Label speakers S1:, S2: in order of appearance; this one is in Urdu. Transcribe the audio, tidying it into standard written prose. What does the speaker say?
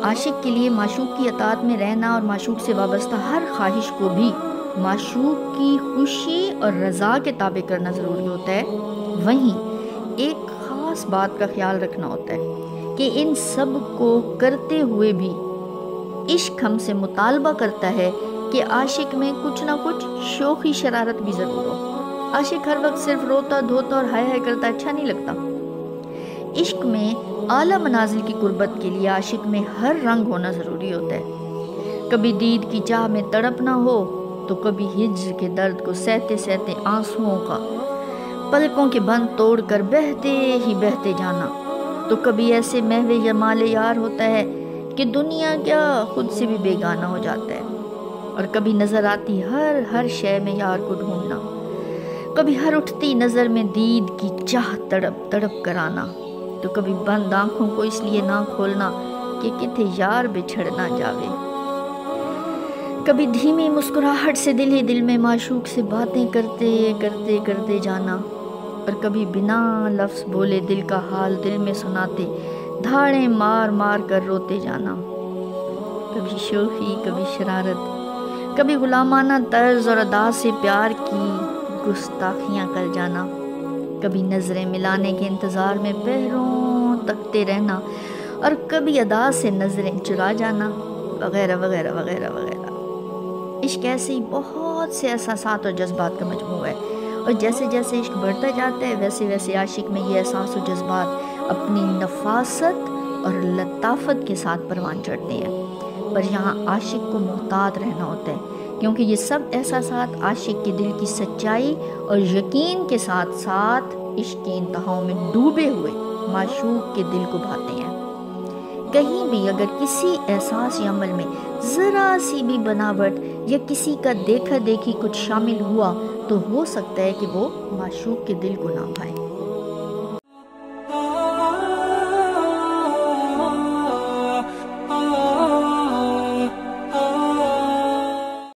S1: عاشق کے لیے معشوق کی اطاعت میں رہنا اور معشوق سے وابستہ ہر خواہش کو بھی معشوق کی خوشی اور رضا کے تابع کرنا ضروری ہوتا ہے۔ وہیں ایک خاص بات کا خیال رکھنا ہوتا ہے کہ ان سب کو کرتے ہوئے بھی عشق ہم سے مطالبہ کرتا ہے کہ عاشق میں کچھ نہ کچھ شوخی شرارت بھی ضرور ہو۔ عاشق ہر وقت صرف روتا دھوتا اور ہائے ہائے کرتا اچھا نہیں لگتا۔ عشق میں اعلیٰ منازل کی قربت کے لیے عاشق میں ہر رنگ ہونا ضروری ہوتا ہے۔ کبھی دید کی چاہ میں تڑپنا ہو تو کبھی ہجر کے درد کو سہتے سہتے آنسوؤں کا پلکوں کے بند توڑ کر بہتے ہی بہتے جانا، تو کبھی ایسے محو جمال یار ہوتا ہے کہ دنیا کیا خود سے بھی بیگانہ ہو جاتا ہے، اور کبھی نظر آتی ہر شے میں یار کو ڈھونڈنا، کبھی ہر اٹھتی نظر میں دید کی چاہ تڑپ تڑپ کر آنا، تو کبھی بند آنکھوں کو اس لیے نہ کھولنا کہ کتے یار بچھڑ نہ جاوے، کبھی دھیمی مسکراہٹ سے دل ہی دل میں معشوق سے باتیں کرتے کرتے کرتے جانا، اور کبھی بنا لفظ بولے دل کا حال دل میں سناتے دھاڑیں مار مار کر روتے جانا، کبھی شوخی کبھی شرارت، کبھی غلامانہ طرز اور ادا سے پیار کی گستاخیاں کر جانا، کبھی نظریں ملانے کے انتظار میں پہروں تکتے رہنا، اور کبھی ادا سے نظریں چرا جانا، وغیرہ وغیرہ وغیرہ وغیرہ۔ عشق ایسے ہی بہت سے احساسات اور جذبات کا مجموعہ ہے، اور جیسے جیسے عشق بڑھتا جاتا ہے ویسے ویسے عاشق میں یہ احساس و جذبات اپنی نفاست اور لطافت کے ساتھ پروان چڑھتے ہیں، پر یہاں عاشق کو محتاط رہنا ہوتا ہے، کیونکہ یہ سب احساسات عاشق کے دل کی سچائی اور یقین کے ساتھ ساتھ عشق کی انتہاؤں میں ڈوبے ہوئے معشوق کے دل کو بھاتے ہیں۔ کہیں بھی اگر کسی احساس یا عمل میں ذرا سی بھی بناوٹ یا کسی کا دیکھا دیکھی کچھ شامل ہوا تو ہو سکتا ہے کہ وہ معشوق کے دل کو نہ بھائے۔